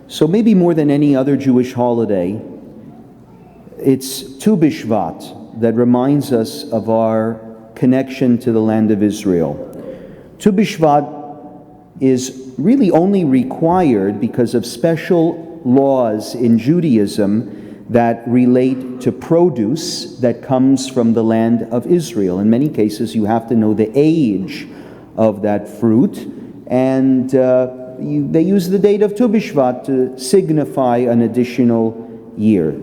So maybe more than any other Jewish holiday, it's Tu B'Shvat that reminds us of our connection to the land of Israel. Tu B'Shvat is really only required because of special laws in Judaism that relate to produce that comes from the land of Israel. In many cases, you have to know the age of that fruit, and they use the date of Tu B'Shvat to signify an additional year.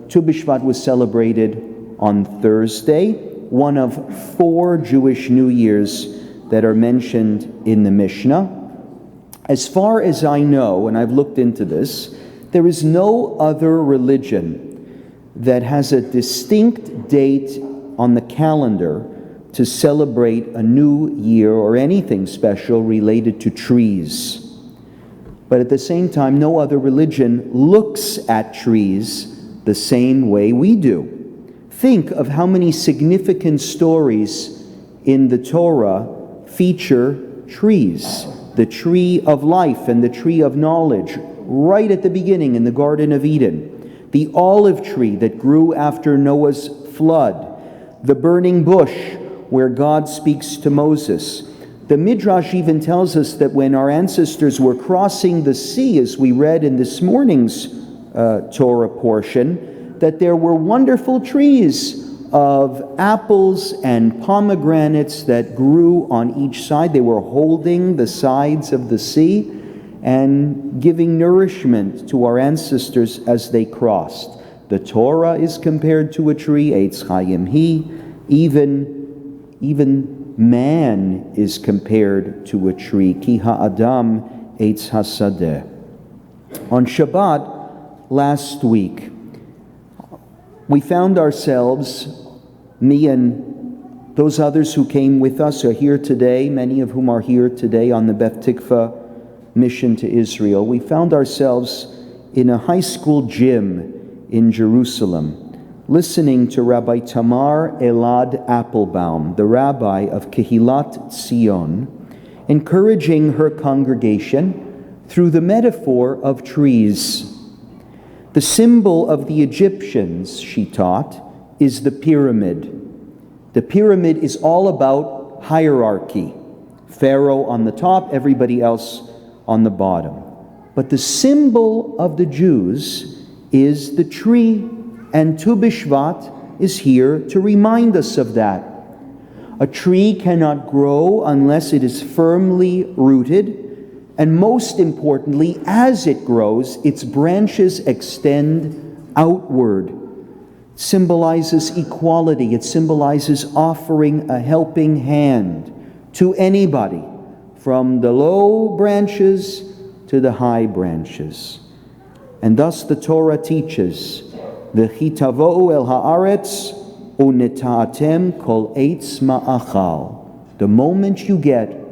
Tu B'Shvat was celebrated on Thursday, one of 4 Jewish New Years that are mentioned in the Mishnah. As far as I know, and I've looked into this, there is no other religion that has a distinct date on the calendar to celebrate a new year or anything special related to trees. But at the same time, no other religion looks at trees the same way we do. Think of how many significant stories in the Torah feature trees. The tree of life and the tree of knowledge, right at the beginning in the Garden of Eden. The olive tree that grew after Noah's flood. The burning bush where God speaks to Moses. The Midrash even tells us that when our ancestors were crossing the sea, as we read in this morning's Torah portion, that there were wonderful trees of apples and pomegranates that grew on each side. They were holding the sides of the sea and giving nourishment to our ancestors as they crossed. The Torah is compared to a tree, Eitz Chaim Hi. Even man is compared to a tree, Ki ha'adam Eitz hasadeh. On Shabbat last week, we found ourselves, me and those others who came with us are here today, many of whom are here today on the Beth Tikvah mission to Israel. We found ourselves in a high school gym in Jerusalem, listening to Rabbi Tamar Elad Applebaum, the rabbi of Kehilat Zion, encouraging her congregation through the metaphor of trees. The symbol of the Egyptians, she taught, is the pyramid. The pyramid is all about hierarchy. Pharaoh on the top, everybody else on the bottom. But the symbol of the Jews is the tree, and Tu B'Shvat is here to remind us of that. A tree cannot grow unless it is firmly rooted, and most importantly, as it grows, its branches extend outward. It symbolizes equality. It symbolizes offering a helping hand to anybody, from the low branches to the high branches. And thus the Torah teaches, V'chi tavo'u el ha'aretz u'neta'atem kol eitz ma'achal. The moment you get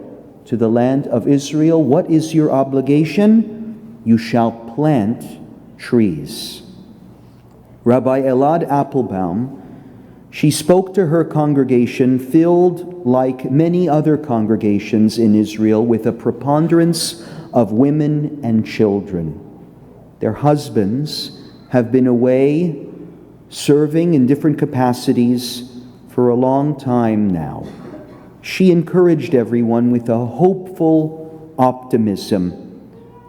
to the land of Israel, what is your obligation? You shall plant trees. Rabbi Elad Applebaum, she spoke to her congregation filled, like many other congregations in Israel, with a preponderance of women and children. Their husbands have been away serving in different capacities for a long time now. She encouraged everyone with a hopeful optimism,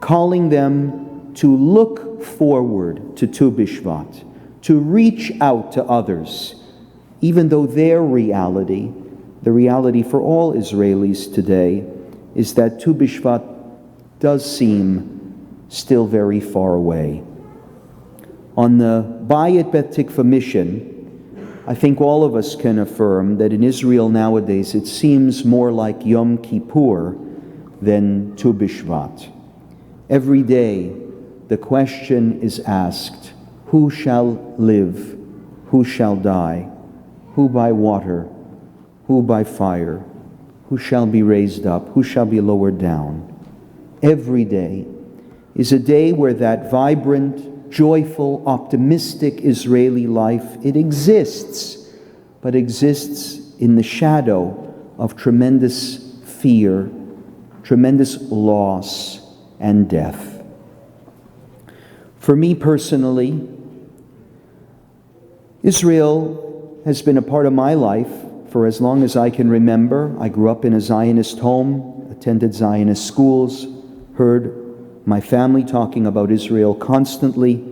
calling them to look forward to Tu B'Shvat, to reach out to others, even though their reality, the reality for all Israelis today, is that Tu B'Shvat does seem still very far away. On the BAYT Beth Tikvah mission, I think all of us can affirm that in Israel nowadays it seems more like Yom Kippur than Tu B'Shvat. Every day the question is asked, who shall live, who shall die, who by water, who by fire, who shall be raised up, who shall be lowered down. Every day is a day where that vibrant, joyful, optimistic Israeli life, it exists, but exists in the shadow of tremendous fear, tremendous loss, and death. For me personally, Israel has been a part of my life for as long as I can remember. I grew up in a Zionist home, attended Zionist schools, heard my family talking about Israel constantly.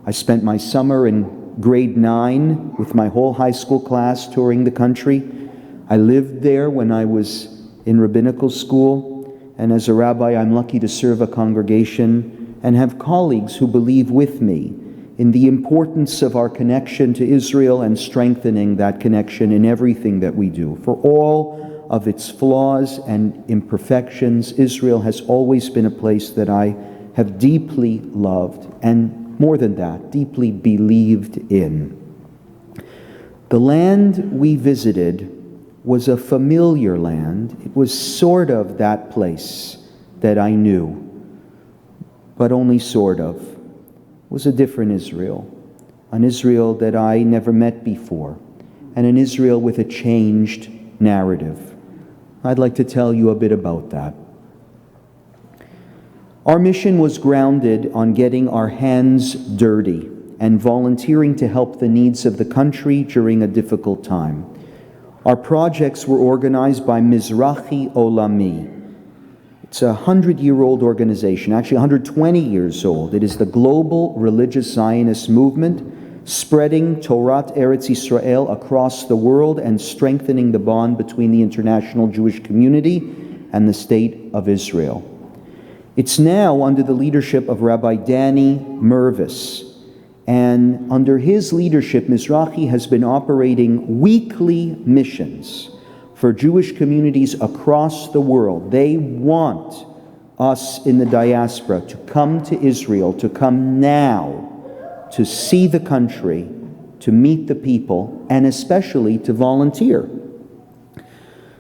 I spent my summer in grade 9 with my whole high school class touring the country. I lived there when I was in rabbinical school, and as a rabbi, I'm lucky to serve a congregation and have colleagues who believe with me in the importance of our connection to Israel and strengthening that connection in everything that we do. For all of its flaws and imperfections, Israel has always been a place that I have deeply loved, and more than that, deeply believed in. The land we visited was a familiar land. It was sort of that place that I knew, but only sort of. It was a different Israel, an Israel that I never met before, and an Israel with a changed narrative. I'd like to tell you a bit about that. Our mission was grounded on getting our hands dirty and volunteering to help the needs of the country during a difficult time. Our projects were organized by Mizrachi Olami. It's a 100-year-old organization, actually 120 years old. It is the global religious Zionist movement, spreading Torat Eretz Yisrael across the world and strengthening the bond between the international Jewish community and the State of Israel. It's now under the leadership of Rabbi Danny Mervis, and under his leadership, Mizrachi has been operating weekly missions for Jewish communities across the world. They want us in the diaspora to come to Israel, to come now, to see the country, to meet the people, and especially to volunteer.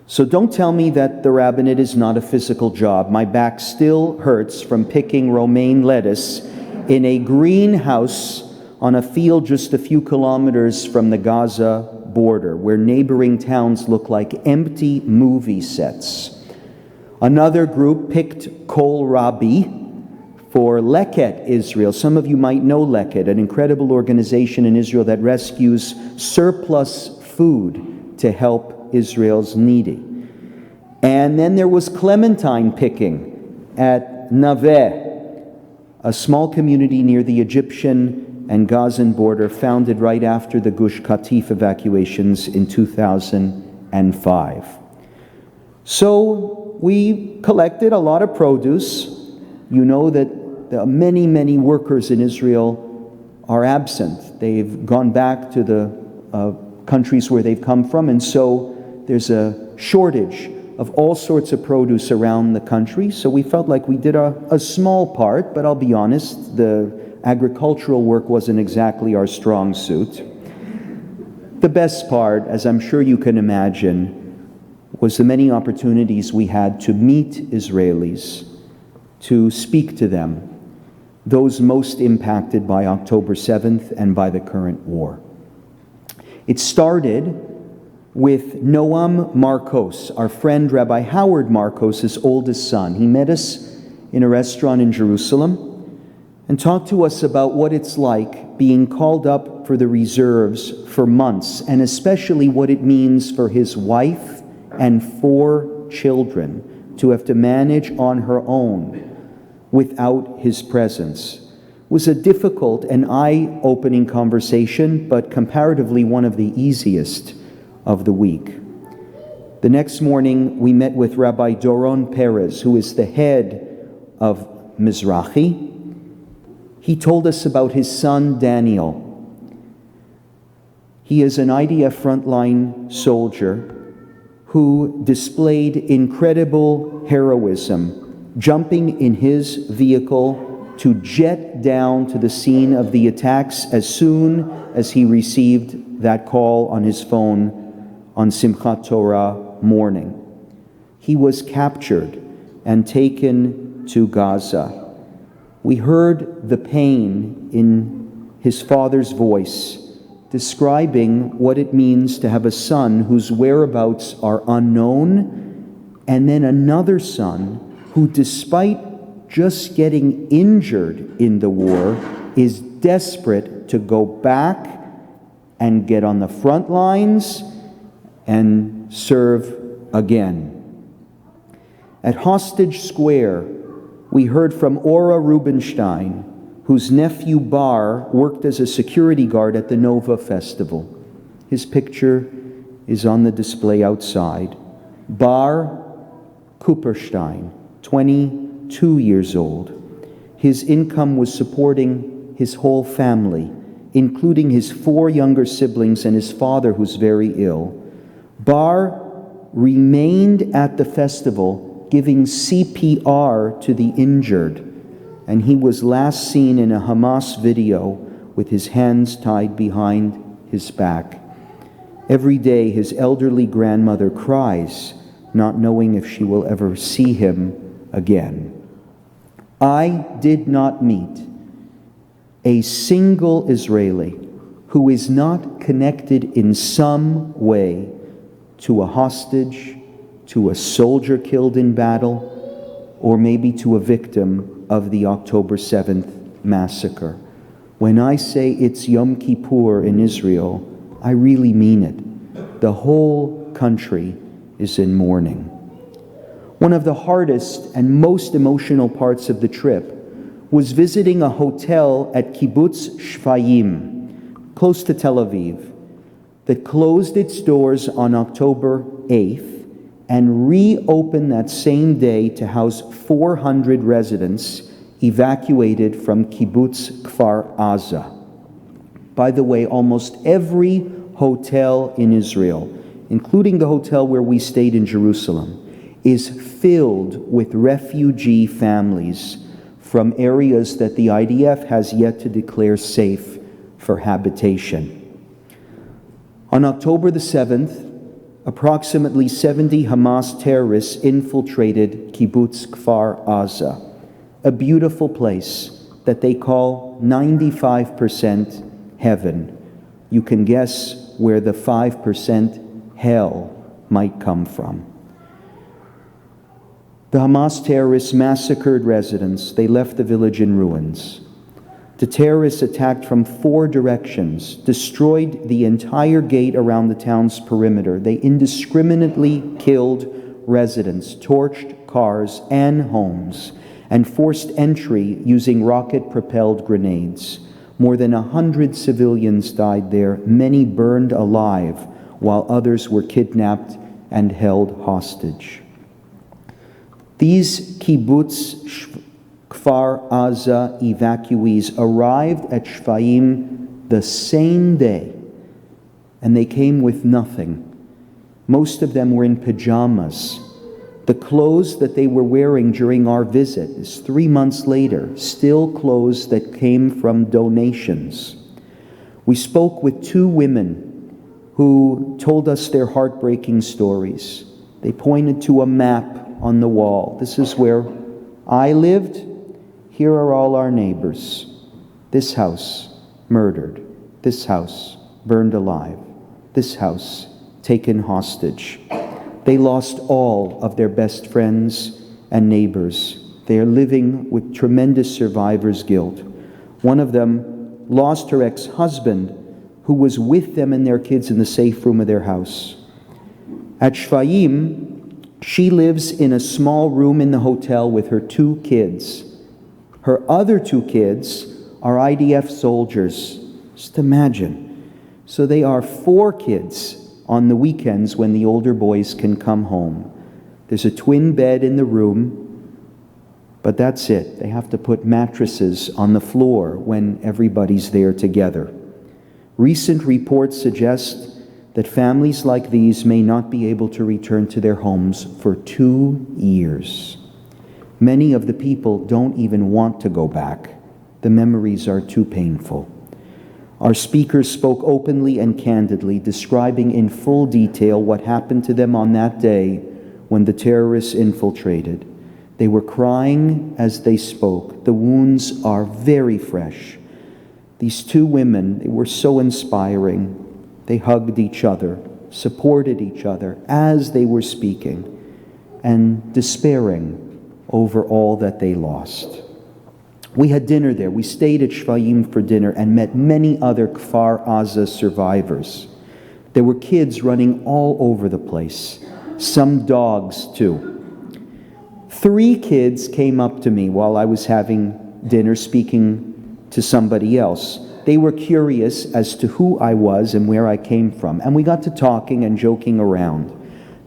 So don't tell me that the rabbinate is not a physical job. My back still hurts from picking romaine lettuce in a greenhouse on a field just a few kilometers from the Gaza border, where neighboring towns look like empty movie sets. Another group picked kohlrabi for Leket Israel. Some of you might know Leket, an incredible organization in Israel that rescues surplus food to help Israel's needy. And then there was clementine picking at Naveh, a small community near the Egyptian and Gazan border, founded right after the Gush Katif evacuations in 2005. So we collected a lot of produce. You know that many, many workers in Israel are absent. They've gone back to the countries where they've come from, and so there's a shortage of all sorts of produce around the country. So we felt like we did a small part, but I'll be honest, the agricultural work wasn't exactly our strong suit. The best part, as I'm sure you can imagine, was the many opportunities we had to meet Israelis, to speak to them, those most impacted by October 7th and by the current war. It started with Noam Marcos, our friend Rabbi Howard Marcos' oldest son. He met us in a restaurant in Jerusalem and talked to us about what it's like being called up for the reserves for months, and especially what it means for his wife and 4 children to have to manage on her own without his presence. It was a difficult and eye-opening conversation, but comparatively one of the easiest of the week. The next morning, we met with Rabbi Doron Perez, who is the head of Mizrachi. He told us about his son, Daniel. He is an IDF frontline soldier who displayed incredible heroism, jumping in his vehicle to jet down to the scene of the attacks as soon as he received that call on his phone on Simchat Torah morning. He was captured and taken to Gaza. We heard the pain in his father's voice, describing what it means to have a son whose whereabouts are unknown, and then another son who, despite just getting injured in the war is desperate to go back and get on the front lines and serve again. At Hostage Square, we heard from Ora Rubinstein, whose nephew Bar worked as a security guard at the Nova Festival. His picture is on the display outside. Bar Cooperstein, 22 years old. His income was supporting his whole family, including his 4 younger siblings and his father, who's very ill. Bar remained at the festival giving CPR to the injured, and he was last seen in a Hamas video with his hands tied behind his back. Every day his elderly grandmother cries, not knowing if she will ever see him again. I did not meet a single Israeli who is not connected in some way to a hostage, to a soldier killed in battle, or maybe to a victim of the October 7th massacre. When I say it's Yom Kippur in Israel, I really mean it. The whole country is in mourning. One of the hardest and most emotional parts of the trip was visiting a hotel at Kibbutz Shfayim, close to Tel Aviv, that closed its doors on October 8th and reopened that same day to house 400 residents evacuated from Kibbutz Kfar Aza. By the way, almost every hotel in Israel, including the hotel where we stayed in Jerusalem, is filled with refugee families from areas that the IDF has yet to declare safe for habitation. On October the 7th, approximately 70 Hamas terrorists infiltrated Kibbutz Kfar Aza, a beautiful place that they call 95% heaven. You can guess where the 5% hell might come from. The Hamas terrorists massacred residents. They left the village in ruins. The terrorists attacked from 4 directions, destroyed the entire gate around the town's perimeter. They indiscriminately killed residents, torched cars and homes, and forced entry using rocket-propelled grenades. More than 100 civilians died there, many burned alive, while others were kidnapped and held hostage. These Kibbutz Kfar Aza evacuees arrived at Shfayim the same day, and they came with nothing. Most of them were in pajamas. The clothes that they were wearing during our visit is 3 months later, still clothes that came from donations. We spoke with 2 women who told us their heartbreaking stories. They pointed to a map on the wall. This is where I lived. Here are all our neighbors. This house murdered. This house burned alive. This house taken hostage. They lost all of their best friends and neighbors. They are living with tremendous survivor's guilt. One of them lost her ex-husband, who was with them and their kids in the safe room of their house. At Shfayim, she lives in a small room in the hotel with her 2 kids. Her other 2 kids are IDF soldiers. Just imagine. So they are 4 kids on the weekends when the older boys can come home. There's a twin bed in the room, but that's it. They have to put mattresses on the floor when everybody's there together. Recent reports suggest that families like these may not be able to return to their homes for 2 years. Many of the people don't even want to go back. The memories are too painful. Our speakers spoke openly and candidly, describing in full detail what happened to them on that day when the terrorists infiltrated. They were crying as they spoke. The wounds are very fresh. These 2 women, they were so inspiring. They hugged each other, supported each other as they were speaking, and despairing over all that they lost. We had dinner there. We stayed at Shvayim for dinner and met many other Kfar Aza survivors. There were kids running all over the place, some dogs too. 3 kids came up to me while I was having dinner speaking to somebody else. They were curious as to who I was and where I came from, and we got to talking and joking around.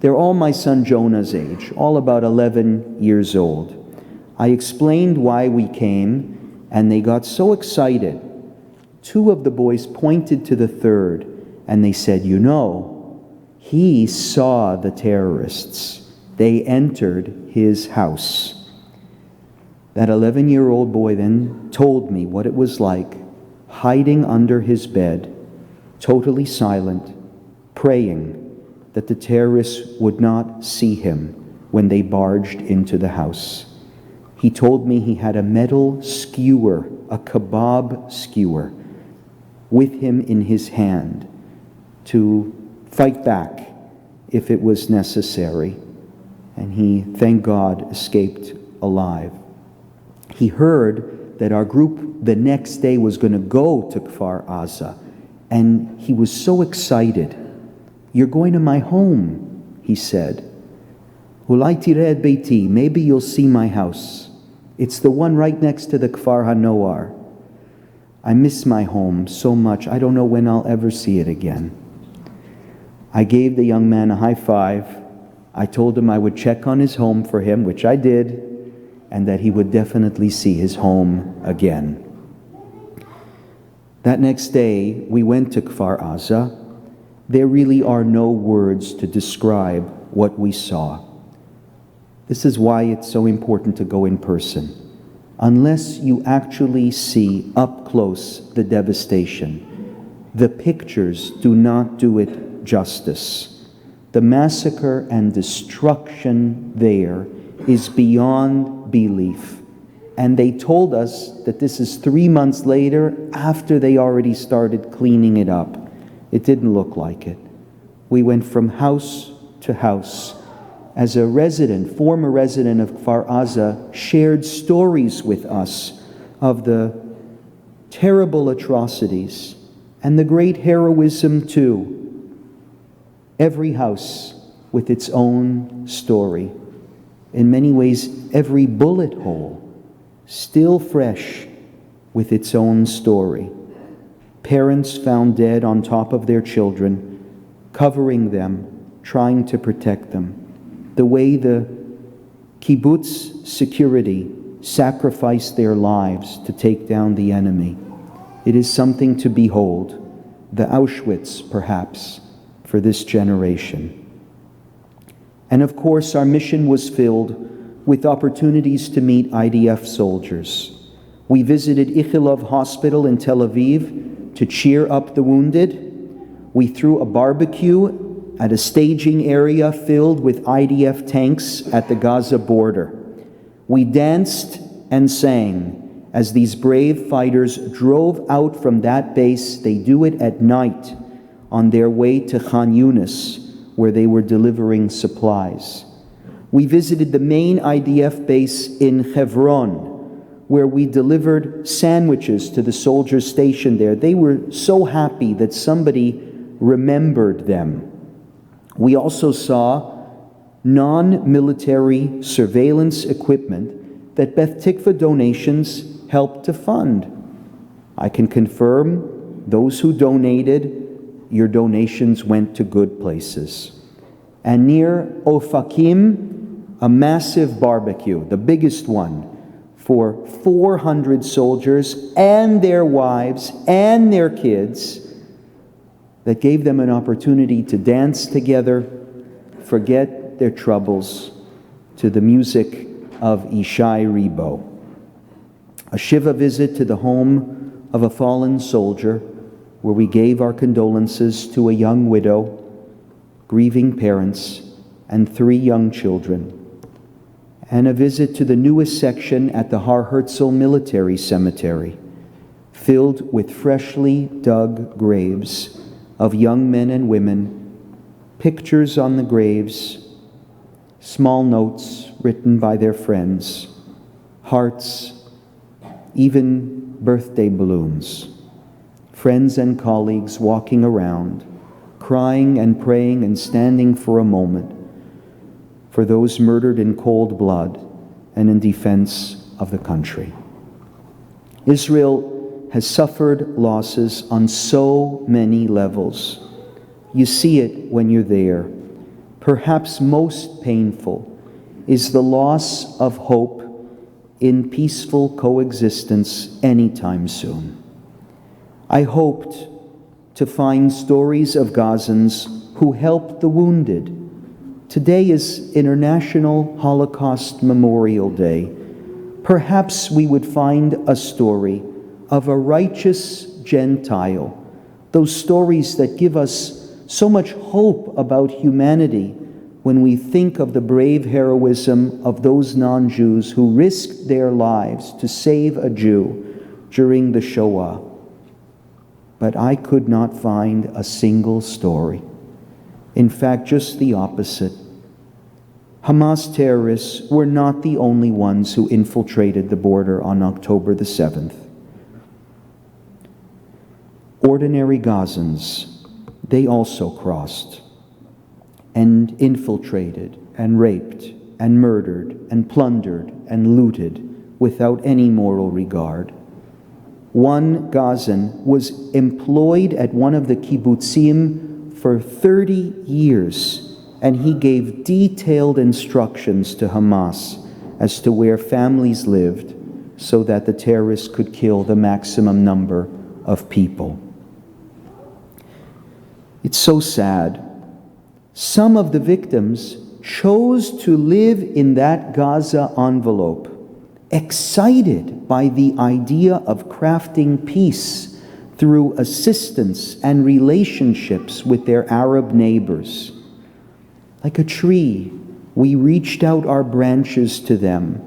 They're all my son Jonah's age, all about 11 years old. I explained why we came, and they got so excited. 2 of the boys pointed to the third, and they said, "You know, he saw the terrorists. They entered his house." That 11-year-old boy then told me what it was like, hiding under his bed, totally silent, praying that the terrorists would not see him when they barged into the house. He told me he had a metal skewer, a kebab skewer, with him in his hand to fight back if it was necessary. And he, thank God, escaped alive. He heard that our group the next day was going to go to Kfar Aza, and he was so excited. "You're going to my home," he said. "Ulai tireh BAYT, maybe you'll see my house. It's the one right next to the Kfar HaNoar. I miss my home so much. I don't know when I'll ever see it again." I gave the young man a high five. I told him I would check on his home for him, which I did, and that he would definitely see his home again. That next day, we went to Kfar Aza. There really are no words to describe what we saw. This is why it's so important to go in person. Unless you actually see up close the devastation, the pictures do not do it justice. The massacre and destruction there is beyond belief. And they told us that this is 3 months later, after they already started cleaning it up. It didn't look like it. We went from house to house. As a resident, former resident of Kfar Aza, shared stories with us of the terrible atrocities and the great heroism too. Every house with its own story. In many ways, every bullet hole still fresh with its own story. Parents found dead on top of their children, covering them, trying to protect them. The way the kibbutz security sacrificed their lives to take down the enemy. It is something to behold, the Auschwitz, perhaps, for this generation. And of course, our mission was filled with opportunities to meet IDF soldiers. We visited Ichilov Hospital in Tel Aviv to cheer up the wounded. We threw a barbecue at a staging area filled with IDF tanks at the Gaza border. We danced and sang as these brave fighters drove out from that base. They do it at night on their way to Khan Yunis, where they were delivering supplies. We visited the main IDF base in Hebron, where we delivered sandwiches to the soldiers stationed there. They were so happy that somebody remembered them. We also saw non-military surveillance equipment that Beth Tikvah donations helped to fund. I can confirm those who donated, your donations went to good places. And near Ofakim, a massive barbecue, the biggest one, for 400 soldiers and their wives and their kids, that gave them an opportunity to dance together, forget their troubles, to the music of Ishai Ribo. A Shiva visit to the home of a fallen soldier, where we gave our condolences to a young widow, grieving parents, and 3 young children. And a visit to the newest section at the Har Herzl Military Cemetery, filled with freshly dug graves of young men and women, pictures on the graves, small notes written by their friends, hearts, even birthday balloons, friends and colleagues walking around, crying and praying and standing for a moment for those murdered in cold blood and in defense of the country. Israel has suffered losses on so many levels. You see it when you're there. Perhaps most painful is the loss of hope in peaceful coexistence anytime soon. I hoped to find stories of Gazans who helped the wounded. Today is International Holocaust Memorial Day. Perhaps we would find a story of a righteous Gentile, those stories that give us so much hope about humanity when we think of the brave heroism of those non-Jews who risked their lives to save a Jew during the Shoah. But I could not find a single story. In fact, just the opposite. Hamas terrorists were not the only ones who infiltrated the border on October the 7th. Ordinary Gazans, they also crossed and infiltrated and raped and murdered and plundered and looted without any moral regard. One Gazan was employed at one of the kibbutzim for 30 years, and he gave detailed instructions to Hamas as to where families lived so that the terrorists could kill the maximum number of people. It's so sad. Some of the victims chose to live in that Gaza envelope, excited by the idea of crafting peace through assistance and relationships with their Arab neighbors. Like a tree, we reached out our branches to them,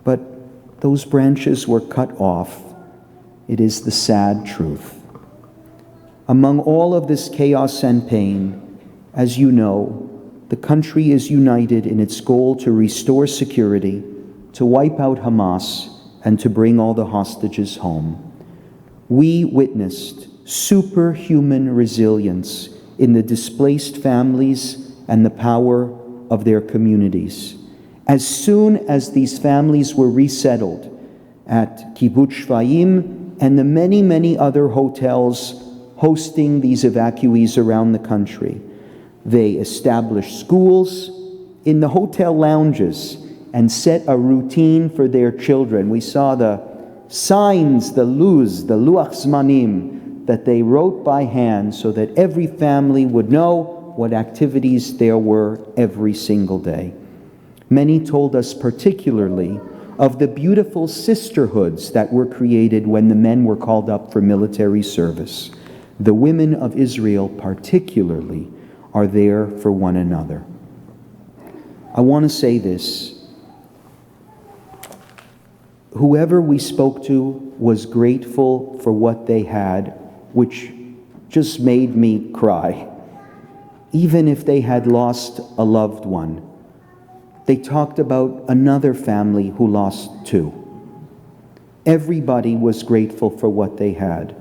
but those branches were cut off. It is the sad truth. Among all of this chaos and pain, as you know, the country is united in its goal to restore security, to wipe out Hamas, and to bring all the hostages home. We witnessed superhuman resilience in the displaced families and the power of their communities. As soon as these families were resettled at Kibbutz Shfayim and the many, many other hotels hosting these evacuees around the country, they established schools in the hotel lounges and set a routine for their children. We saw the signs, the luach zmanim, that they wrote by hand so that every family would know what activities there were every single day. Many told us particularly of the beautiful sisterhoods that were created when the men were called up for military service. The women of Israel particularly are there for one another. I want to say this. Whoever we spoke to was grateful for what they had, which just made me cry. Even if they had lost a loved one, they talked about another family who lost two. Everybody was grateful for what they had.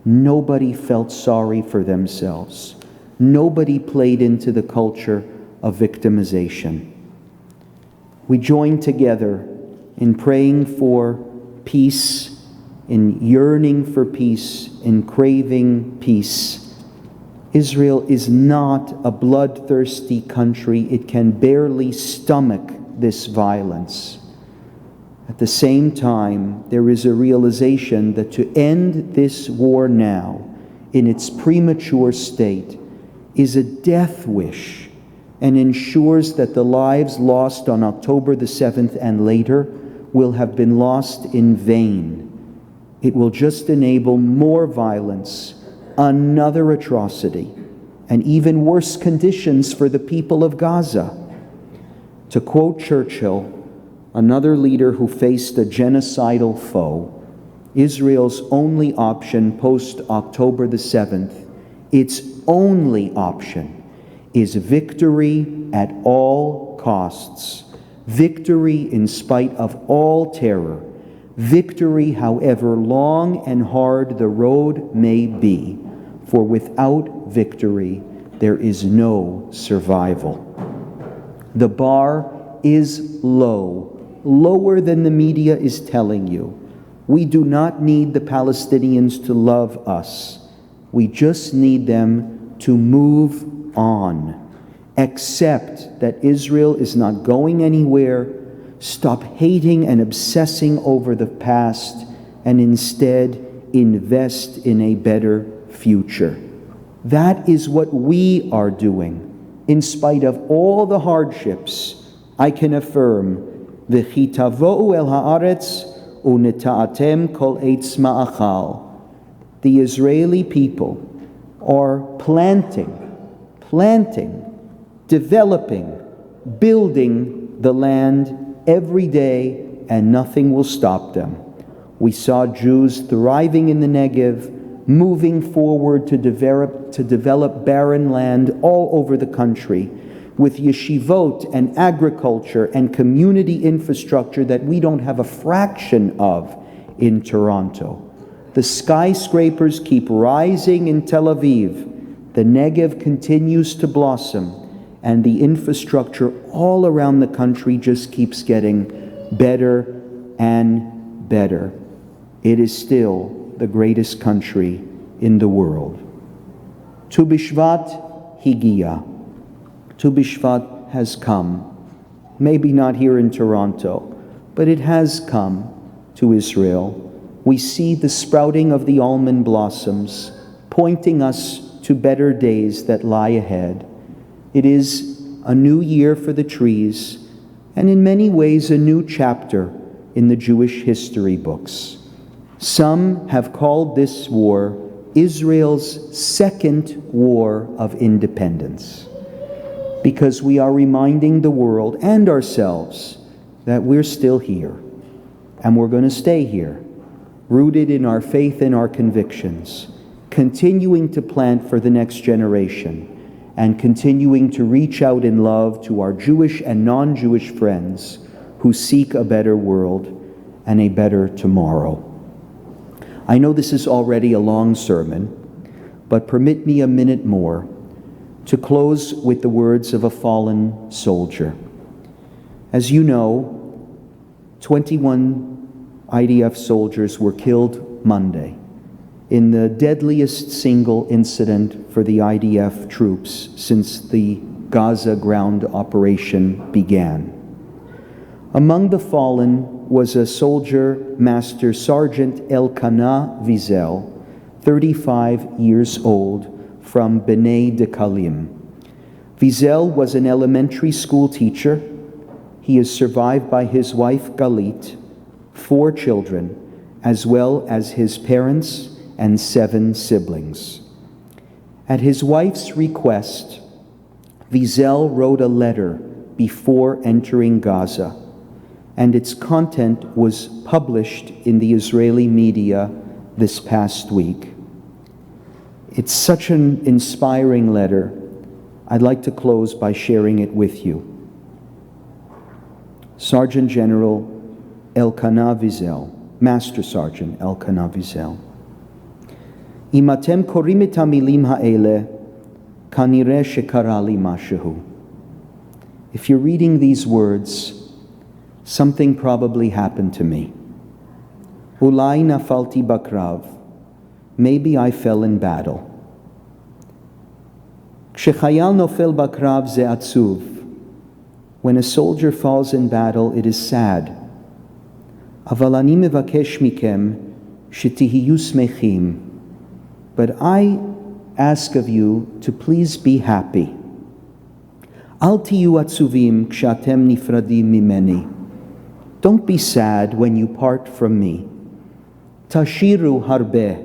Nobody felt sorry for themselves. Nobody played into the culture of victimization. We joined together in praying for peace, in yearning for peace, in craving peace. Israel is not a bloodthirsty country. It can barely stomach this violence. At the same time, there is a realization that to end this war now, in its premature state, is a death wish and ensures that the lives lost on October the 7th and later will have been lost in vain. It will just enable more violence, another atrocity, and even worse conditions for the people of Gaza. To quote Churchill, another leader who faced a genocidal foe, Israel's only option post-October the 7th, its only option, is victory at all costs, victory in spite of all terror, victory however long and hard the road may be, for without victory there is no survival. The bar is low, lower than the media is telling you. We do not need the Palestinians to love us. We just need them to move on. Accept that Israel is not going anywhere. Stop hating and obsessing over the past and instead invest in a better future. That is what we are doing. In spite of all the hardships, I can affirm, V'chi tavo'u el haaretz u'neta'atem kol eitz ma'achal. The Israeli people are planting, developing, building the land every day, and nothing will stop them. We saw Jews thriving in the Negev, moving forward to develop barren land all over the country, with yeshivot and agriculture and community infrastructure that we don't have a fraction of in Toronto. The skyscrapers keep rising in Tel Aviv. The Negev continues to blossom, and the infrastructure all around the country just keeps getting better and better. It is still the greatest country in the world. Tu B'Shvat higia. Tu B'Shvat has come. Maybe not here in Toronto, but it has come to Israel. We see the sprouting of the almond blossoms, pointing us to better days that lie ahead. It is a new year for the trees, and in many ways a new chapter in the Jewish history books. Some have called this war Israel's second war of independence, because we are reminding the world and ourselves that we're still here, and we're going to stay here, rooted in our faith and our convictions, continuing to plant for the next generation, and continuing to reach out in love to our Jewish and non-Jewish friends who seek a better world and a better tomorrow. I know this is already a long sermon, but permit me a minute more to close with the words of a fallen soldier. As you know, 21 IDF soldiers were killed Monday in the deadliest single incident for the IDF troops since the Gaza ground operation began. Among the fallen was a soldier, Master Sergeant Elkanah Wiesel, 35 years old, from Bnei Dekalim. Wiesel was an elementary school teacher. He is survived by his wife Galit, 4 children, as well as his parents and 7 siblings. At his wife's request, Wiesel wrote a letter before entering Gaza, and its content was published in the Israeli media this past week. It's such an inspiring letter. I'd like to close by sharing it with you. Sergeant General Elkanah Wiesel, Master Sergeant Elkanah Wiesel. אם אתם קוראים את המילים האלה, כנראה שקרה לי משהו. If you're reading these words, something probably happened to me. אולי נפלתי בקרב. Maybe I fell in battle. כשחייל נופל בקרב זה עצוב. When a soldier falls in battle, it is sad. אבל אני מבקש מכם שתהיו שמחים. But I ask of you to please be happy. אל תהיו עצובים כשאתם נפרדים ממני. Don't be sad when you part from me. תשירו הרבה.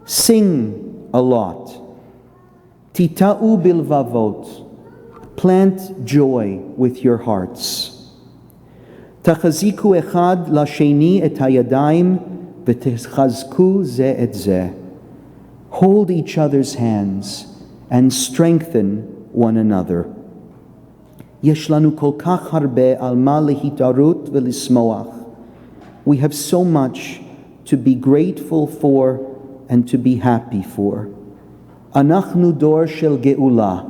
Sing a lot. תיטעו בלבבות. Plant joy with your hearts. תחזיקו אחד לשני את הידיים ותחזקו זה את זה. Hold each other's hands and strengthen one another. יש לנו כל כך הרבה על מה להתערות ולשמוח. We have so much to be grateful for and to be happy for. אנחנו דור של גאולה.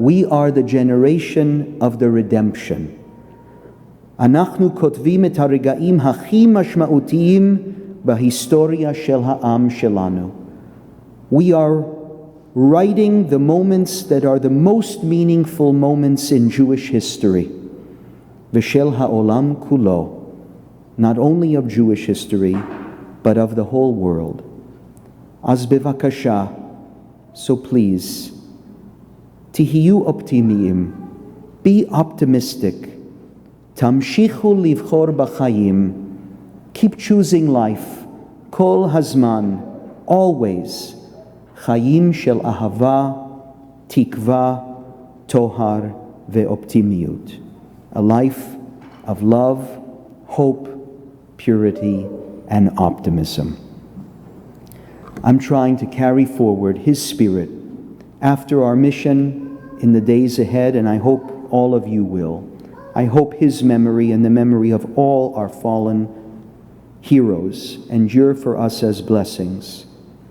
We are the generation of the redemption. אנחנו כותבים את הרגעים הכי משמעותיים בהיסטוריה של העם שלנו. We are writing the moments that are the most meaningful moments in Jewish history. ושל העולם כולו. Not only of Jewish history, but of the whole world. אז בבקשה, so please, תהיו אופטימיים, be optimistic, תמשיכו לבחור בחיים, keep choosing life, כל הזמן, always, חיים של אהבה, תקווה, טוהר ואופטימיות. A life of love, hope, purity, and optimism. I'm trying to carry forward His Spirit after our mission in the days ahead, and I hope all of you will. I hope His memory and the memory of all our fallen heroes endure for us as blessings.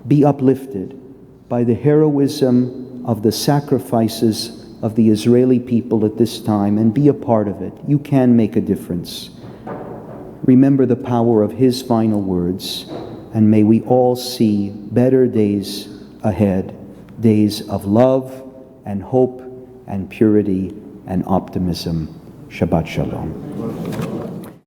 Be uplifted by the heroism of the sacrifices of the Israeli people at this time and be a part of it. You can make a difference. Remember the power of His final words, and may we all see better days ahead, days of love and hope and purity and optimism. Shabbat Shalom.